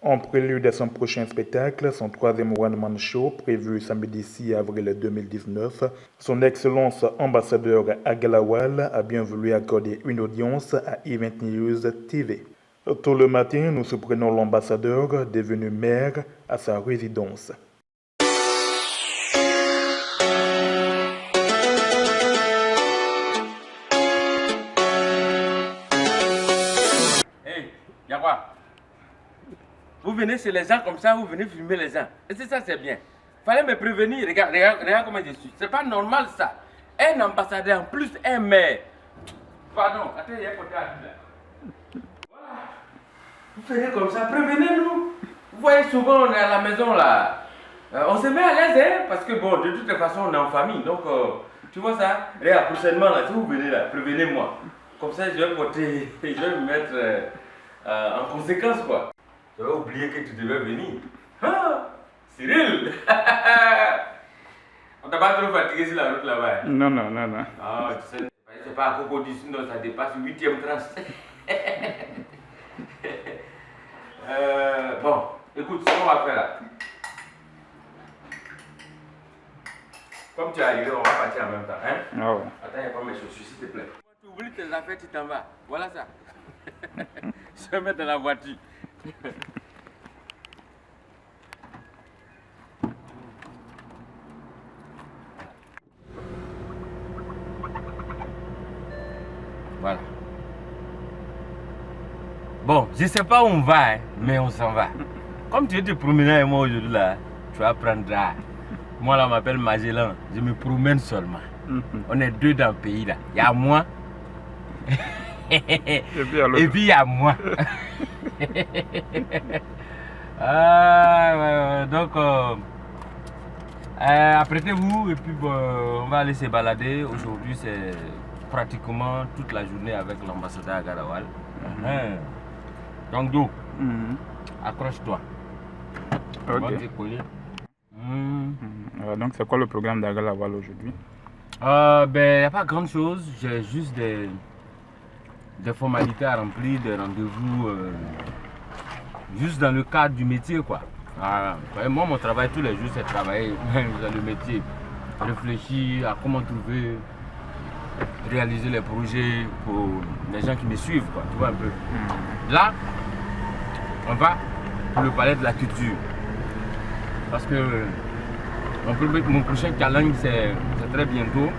En prélude à son prochain spectacle, son troisième one-man show, prévu samedi 6 avril 2019, son Excellence ambassadeur Agalawal a bien voulu accorder une audience à Event News TV. Tôt le matin, nous surprenons l'ambassadeur, devenu maire, à sa résidence. Hey, y'a quoi? Vous venez chez les gens comme ça, vous venez filmer les gens. Et c'est ça, c'est bien. Fallait me prévenir, regarde comment je suis. C'est pas normal ça. Un ambassadeur, en plus un maire. Pardon, attends, il y a un côté à là. Voilà. Vous faites comme ça, prévenez-nous. Vous voyez, souvent on est à la maison là. On se met à l'aise, hein, parce que bon, de toute façon on est en famille. Donc, tu vois ça? Regarde, prochainement là, si vous venez là, prévenez-moi. Comme ça, je vais voter, je vais me mettre en conséquence quoi. Tu vas oublier que tu devais venir. Ah, Cyril! On t'a pas trop fatigué sur la route là-bas? Hein? Non. Ah, tu sais, c'est pas à Cocody, sinon ça dépasse 8e tranche. Bon, écoute, ce qu'on va faire là. Comme tu es arrivé, on va partir en même temps. Hein? Ah ouais. Attends, il n'y a pas mes chaussures, s'il te plaît. Tu oublies tes affaires, tu t'en vas. Voilà ça. Je vais mettre dans la voiture. Voilà. Bon, je ne sais pas où on va, hein, mais on s'en va. Comme tu es te promener avec moi aujourd'hui là, tu vas prendre là. Moi là, on m'appelle Magellan. Je me promène seulement. On est deux dans le pays là. Il y a moi. Et puis il y a moi. Donc, apprêtez-vous et puis on va aller se balader. Aujourd'hui, c'est pratiquement toute la journée avec l'ambassadeur Agalawal. Donc, d'où accroche-toi. Ok. Donc, c'est quoi le programme d'Agalawal aujourd'hui? Ben, il n'y a pas grand chose. J'ai juste des formalités à remplir, des rendez-vous, juste dans le cadre du métier, quoi. Moi, mon travail tous les jours, c'est travailler dans le métier. Réfléchir à comment trouver, réaliser les projets pour les gens qui me suivent, quoi. Tu vois un peu. Là, on va pour le palais de la culture. Parce que mon prochain challenge, c'est très bientôt,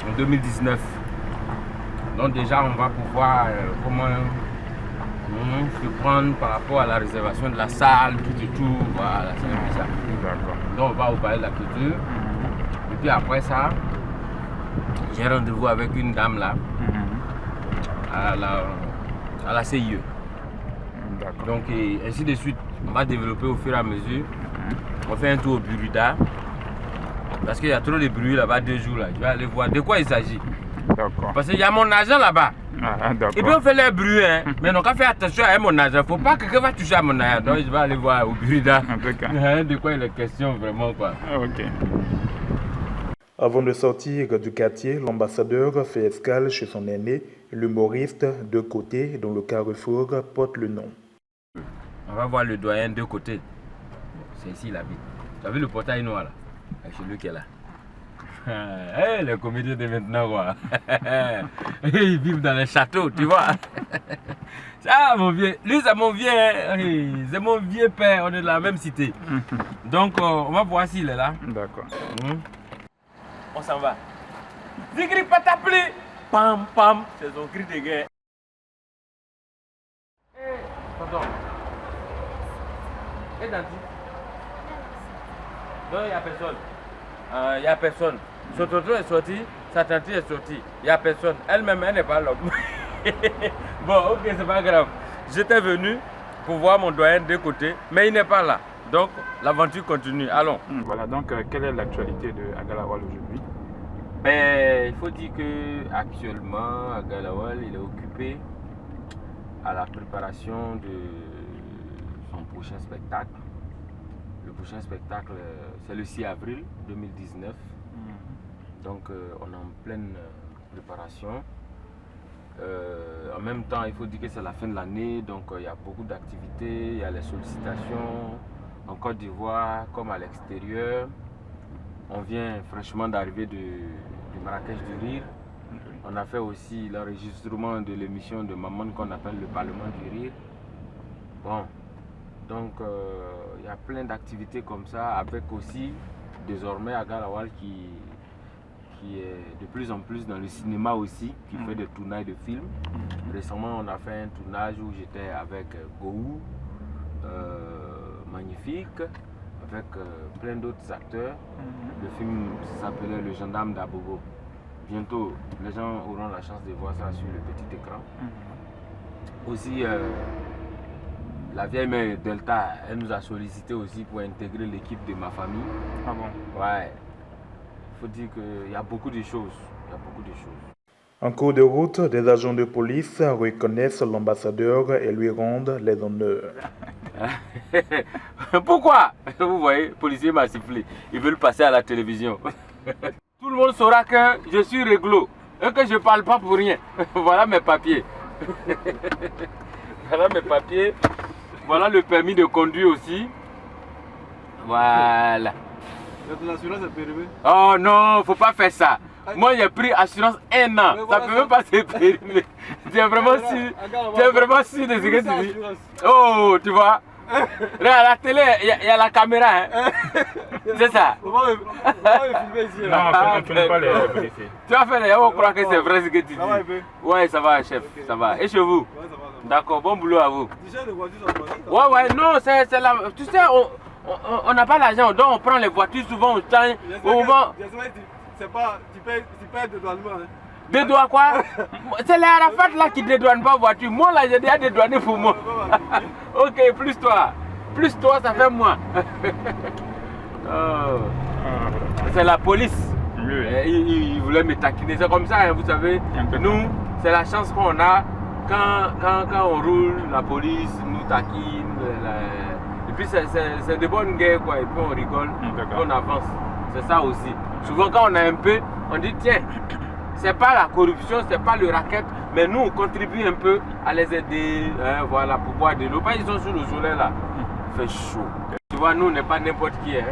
en 2019. Donc déjà, on va pouvoir comment se prendre par rapport à la réservation de la salle, tout et tout. Voilà, c'est un peu ça. D'accord. Donc on va au palais de la culture. Et puis après ça, j'ai rendez-vous avec une dame là, à la CIE. D'accord. Donc et ainsi de suite, on va développer au fur et à mesure. On fait un tour au Buruda. Parce qu'il y a trop de bruit là-bas 2 jours là. Je vais aller voir de quoi il s'agit. D'accord. Parce qu'il y a mon agent là-bas. D'accord. Et puis on fait les bruits, hein. Mais on doit faire attention à mon agent. Faut pas que quelqu'un va toucher à mon agent. Donc je vais aller voir au Buruda. En tout cas. De quoi il est question vraiment quoi. Ok. Avant de sortir du quartier, l'ambassadeur fait escale chez son aîné, l'humoriste De Côté, dont le carrefour porte le nom. On va voir le doyen De Côté. C'est ici il habite. Tu as vu le portail noir là? C'est lui qui est là. Hey, les comédiens de maintenant quoi. Ils vivent dans les châteaux, tu vois. Ça mon vieux, lui c'est mon vieux, hein. C'est mon vieux père, on est de la même cité. Donc on va voir s'il est là. D'accord. On s'en va. Zigri patapli. Pam pam, c'est son cri de guerre. Pardon. Et Danti? Non, il n'y a personne. Il n'y a personne. Son tonton est sorti, sa tante est sortie. Il n'y a personne. Elle-même, elle n'est pas là. Bon, ok, c'est pas grave. J'étais venu pour voir mon doyen De Côté, mais il n'est pas là. Donc, l'aventure continue. Allons. Voilà, donc quelle est l'actualité de Agalawal aujourd'hui? Ben, il faut dire que actuellement, Agalawal, il est occupé à la préparation de son prochain spectacle. Le prochain spectacle, c'est le 6 avril 2019. Donc, on est en pleine préparation. En même temps, il faut dire que c'est la fin de l'année, donc il y a beaucoup d'activités, il y a les sollicitations en Côte d'Ivoire comme à l'extérieur. On vient fraîchement d'arriver du Marrakech du Rire. On a fait aussi l'enregistrement de l'émission de Maman qu'on appelle le Parlement du Rire. Bon, donc il y a plein d'activités comme ça, avec aussi désormais Agalawal qui est de plus en plus dans le cinéma aussi, qui fait des tournages de films. Récemment, on a fait un tournage où j'étais avec Gou, magnifique, avec plein d'autres acteurs. Le film s'appelait Le Gendarme d'Abogo. Bientôt, les gens auront la chance de voir ça sur le petit écran. Aussi, la vieille mère Delta, elle nous a sollicité aussi pour intégrer l'équipe de ma famille. Ah bon? Ouais. Il faut dire qu'il y a beaucoup de choses. Il y a beaucoup de choses. En cours de route, des agents de police reconnaissent l'ambassadeur et lui rendent les honneurs. Pourquoi? Vous voyez, le policier m'a sifflé. Ils veulent passer à la télévision. Tout le monde saura que je suis réglo et que je ne parle pas pour rien. Voilà mes papiers. Voilà mes papiers. Voilà le permis de conduire aussi. Voilà. L'assurance est périmée? Oh non, faut pas faire ça. Moi j'ai pris assurance 1 an. Ça peut même pas se périmer. Tu es vraiment sûr de ce que tu dis. Oh, tu vois. Là, à la télé, il y a la caméra. Hein. C'est ça. On va me filmer ici. Non, tu ne pas les policiers. Tu vas faire les gens croire que c'est vrai ce que tu dis. Ouais, ça va, chef. Ça va. Et chez vous? Ouais, ça va. D'accord, bon boulot à vous. Déjà, les voitures sont pas. Ouais, non, c'est la. Tu sais, on n'a pas l'argent, donc on prend les voitures souvent au temps. C'est pas. Tu payes dédouanement. Hein. Dédouane quoi? C'est les Arafat là qui dédouane pas voiture. Moi là, j'ai déjà dédouané pour moi. Ok, plus toi. Plus toi, ça fait moins. Oh. C'est la police. Oui. Ils voulaient me taquiner. C'est comme ça, hein, vous savez. Nous, c'est la chance qu'on a. Quand on roule, la police nous taquine. Et puis c'est de bonnes guerres quoi. Et puis on rigole. On avance. C'est ça aussi. Souvent quand on a un peu, on dit tiens, c'est pas la corruption, c'est pas le racket, mais nous on contribue un peu à les aider, hein, voilà, pour boire de l'eau. Ils sont sous le soleil là, il fait chaud. Tu vois, nous on n'est pas n'importe qui, hein.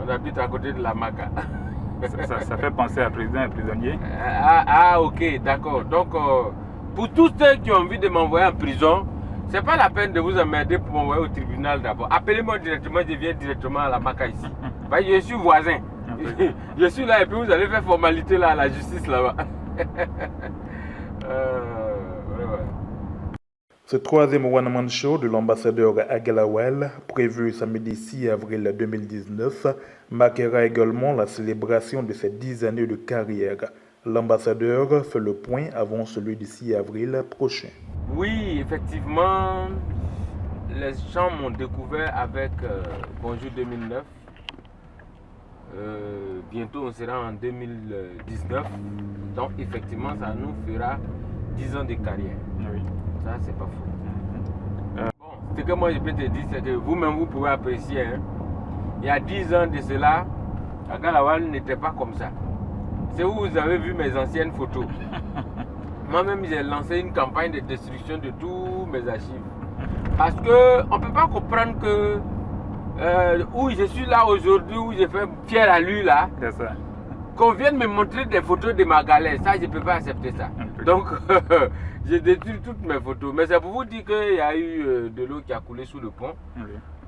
On habite à côté de la Maca. Ça fait penser à président et prisonnier. Ok, d'accord. Donc pour tous ceux qui ont envie de m'envoyer en prison, c'est pas la peine de vous emmerder pour m'envoyer au tribunal d'abord. Appelez-moi directement, je viens directement à la Maca ici. Je suis voisin. Je suis là et puis vous allez faire formalité là à la justice là-bas. Ce troisième one-man show de l'ambassadeur Agalawal, prévu samedi 6 avril 2019, marquera également la célébration de ses 10 années de carrière. L'ambassadeur fait le point avant celui du 6 avril prochain. Oui, effectivement, les gens m'ont découvert avec Bonjour 2009. Bientôt on sera en 2019. Donc effectivement, ça nous fera 10 ans de carrière. Oui. Ça, c'est pas faux. Bon, ce que moi je peux te dire, c'est que vous-même vous pouvez apprécier. Hein. Il y a 10 ans de cela, Agalawal n'était pas comme ça. C'est où vous avez vu mes anciennes photos. Moi-même, j'ai lancé une campagne de destruction de tous mes archives. Parce qu'on ne peut pas comprendre que où je suis là aujourd'hui, où j'ai fait pierre à lui là, qu'on vienne me montrer des photos de ma galère. Ça, je ne peux pas accepter ça. Donc, j'ai détruit toutes mes photos. Mais c'est pour vous dire qu'il y a eu de l'eau qui a coulé sous le pont.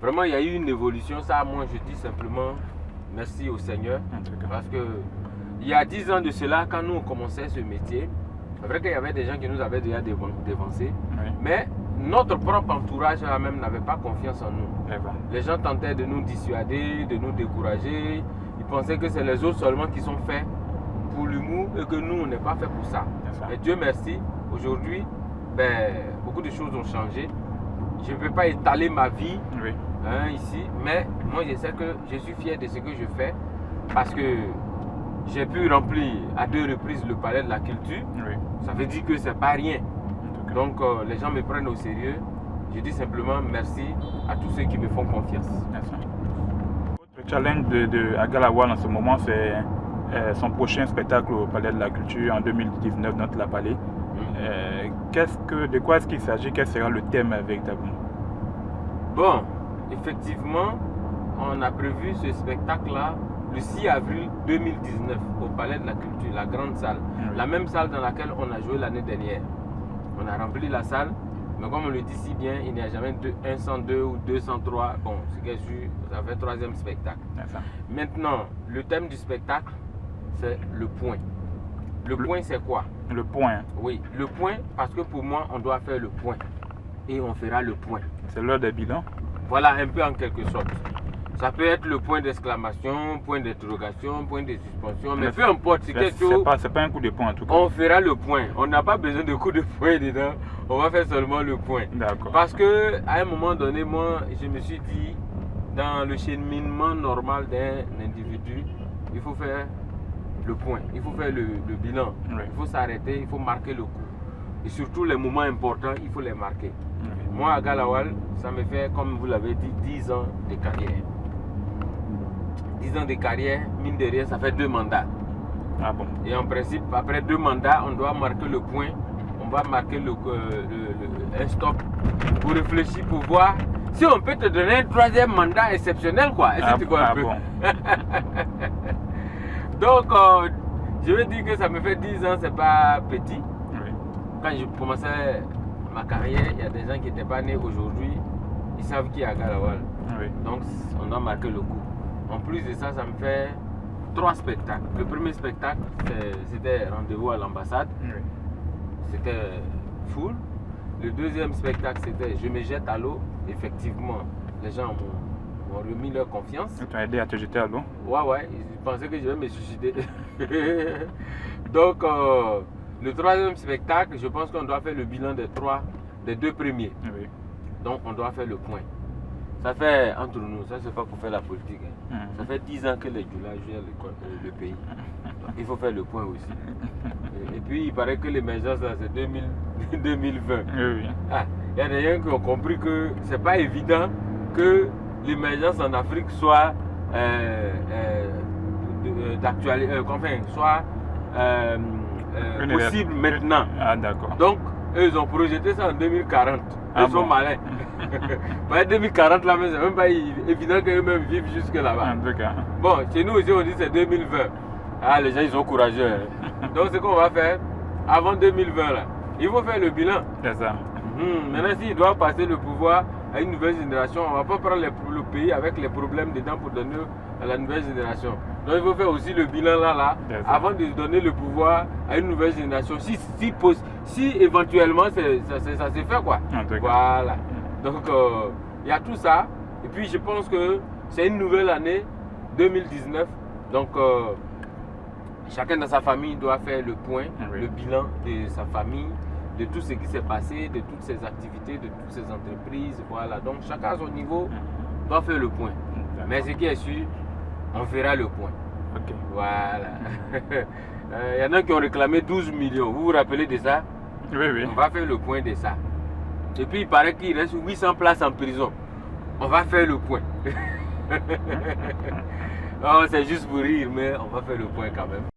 Vraiment, il y a eu une évolution. Ça, moi, je dis simplement merci au Seigneur. Parce que il y a 10 ans de cela, quand nous on commençait ce métier, c'est vrai qu'il y avait des gens qui nous avaient déjà dévancés, mais notre propre entourage même n'avait pas confiance en nous. Les gens tentaient de nous dissuader, de nous décourager. Ils pensaient que c'est les autres seulement qui sont faits pour l'humour et que nous, on n'est pas fait pour ça. Mais Dieu merci, aujourd'hui, beaucoup de choses ont changé. Je ne peux pas étaler ma vie ici, mais moi je sais que je suis fier de ce que je fais parce que j'ai pu remplir à 2 reprises le palais de la culture. Ça veut dire que c'est pas rien. Donc les gens me prennent au sérieux. Je dis simplement merci à tous ceux qui me font confiance. Votre challenge de Agalawal en ce moment, c'est son prochain spectacle au Palais de la Culture en 2019 dans la Palais. De quoi est-ce qu'il s'agit? Quel sera le thème véritablement? Bon, effectivement, on a prévu ce spectacle-là le 6 avril 2019 au Palais de la Culture, la grande salle. La même salle dans laquelle on a joué l'année dernière. On a rempli la salle, mais comme on le dit si bien, il n'y a jamais 102 ou 203. Bon, c'est que ça fait 3e spectacle. Maintenant, le thème du spectacle, c'est le point. Le point, c'est quoi? Le point. Oui, le point, parce que pour moi, on doit faire le point. Et on fera le point. C'est l'heure des bilans? Voilà, un peu en quelque sorte. Ça peut être le point d'exclamation, point d'interrogation, point de suspension, mais peu importe, c'est quelque chose. C'est pas un coup de poing en tout cas. On fera le point. On n'a pas besoin de coup de poing dedans. On va faire seulement le point. D'accord. Parce que à un moment donné, moi, je me suis dit, dans le cheminement normal d'un individu, il faut faire le point. Il faut faire le bilan. Oui. Il faut s'arrêter, il faut marquer le coup. Et surtout les moments importants, il faut les marquer. Moi, à Galawal, ça me fait, comme vous l'avez dit, 10 ans de carrière. 10 ans de carrière, mine de rien, ça fait 2 mandats. Ah bon? Et en principe, après 2 mandats, on doit marquer le point. On va marquer un stop pour réfléchir, pour voir si on peut te donner un 3e mandat exceptionnel, quoi. Est-ce que tu vois un peu? Bon. Donc, je veux dire que ça me fait 10 ans, c'est pas petit. Oui. Quand je commençais ma carrière, il y a des gens qui n'étaient pas nés aujourd'hui. Ils savent qui est à Galawal. Oui. Donc, on doit marquer le coup. En plus de ça, ça me fait 3 spectacles. Le premier spectacle, c'était rendez-vous à l'ambassade. Oui. C'était full. Le deuxième spectacle, c'était je me jette à l'eau. Effectivement, les gens m'ont remis leur confiance. Tu as aidé à te jeter à l'eau? Ouais, ils pensaient que je vais me suicider. Donc, le 3e spectacle, je pense qu'on doit faire le bilan des 2 premiers. Oui. Donc, on doit faire le point. Ça fait, entre nous, ça c'est pas pour faire la politique. Hein. Ça fait 10 ans que les Djoula gèrent le pays. Donc, il faut faire le point aussi. Et puis, il paraît que l'émergence, c'est 2020. Oui. Ah, il y a des gens qui ont compris que c'est pas évident que l'émergence en Afrique soit possible maintenant. Ah d'accord. Donc, eux, ils ont projeté ça en 2040. Ils sont malins. 2040 là, mais c'est même pas évident qu'eux-mêmes vivent jusque là-bas. En tout cas. Bon, chez nous aussi, on dit c'est 2020. Ah, les gens, ils sont courageux. Hein. Donc, ce qu'on va faire, avant 2020, là, il faut faire le bilan. C'est ça. Maintenant, s'ils doivent passer le pouvoir à une nouvelle génération, on ne va pas prendre le pays avec les problèmes dedans pour donner à la nouvelle génération. Donc, il faut faire aussi le bilan là, avant de donner le pouvoir à une nouvelle génération. Si éventuellement, ça se fait, quoi. Voilà. Donc, il y a tout ça. Et puis, je pense que c'est une nouvelle année, 2019. Donc, chacun dans sa famille doit faire le point, le bilan de sa famille, de tout ce qui s'est passé, de toutes ses activités, de toutes ses entreprises. Voilà. Donc, chacun à son niveau doit faire le point. Mais ce qui est sûr, on fera le point. Ok. Voilà. Il y en a qui ont réclamé 12 millions. Vous vous rappelez de ça? Oui. On va faire le point de ça. Et puis, il paraît qu'il reste 800 places en prison. On va faire le point. Oh, c'est juste pour rire, mais on va faire le point quand même.